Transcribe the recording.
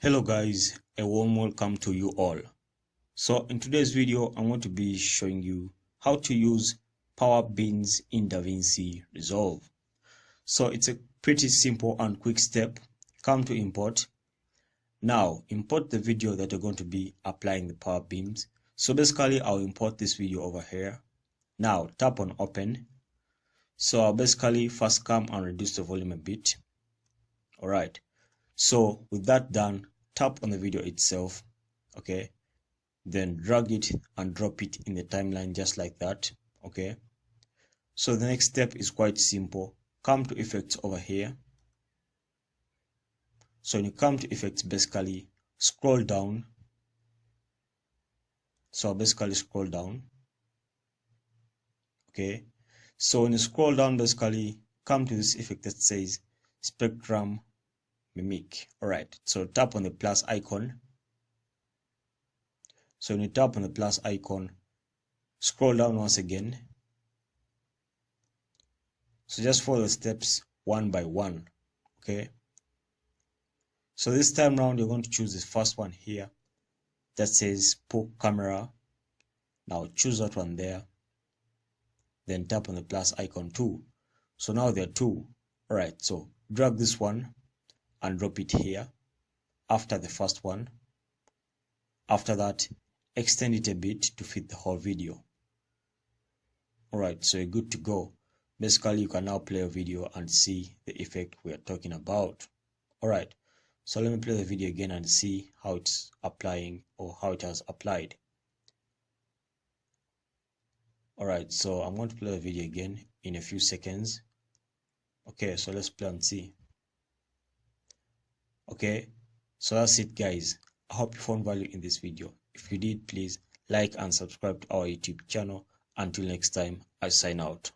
Hello guys, a warm welcome to you all. So in today's video I'm going to be showing you how to use power bins in DaVinci Resolve. So it's a pretty simple and quick step. Come to import. Now import the video that you're going to be applying the power beams. So basically I'll import this video over here. Now tap on open. So I'll basically first come and reduce the volume a bit. Alright, so with that done, tap on the video itself, okay, then drag it and drop it in the timeline just like that. Okay, so the next step is quite simple. Come to effects over here. So when you come to effects, basically scroll down. So basically scroll down. Okay, so when you scroll down, basically come to this effect that says spectrum mimic. All right, so tap on the plus icon. So when you tap on the plus icon, scroll down once again. So just follow the steps one by one. Okay, so this time round you're going to choose the first one here that says poke camera. Now choose that one there, then tap on the plus icon too. So now there are two. All right, so drag this one and drop it here after the first one. After that, extend it a bit to fit the whole video. Alright, so you're good to go. Basically, you can now play a video and see the effect we are talking about. Alright, so let me play the video again and see how it's applying or how it has applied. Alright, so I'm going to play the video again in a few seconds. Okay, so let's play and see. Okay, so that's it guys. I hope you found value in this video. If you did, please like and subscribe to our YouTube channel. Until next time, I sign out.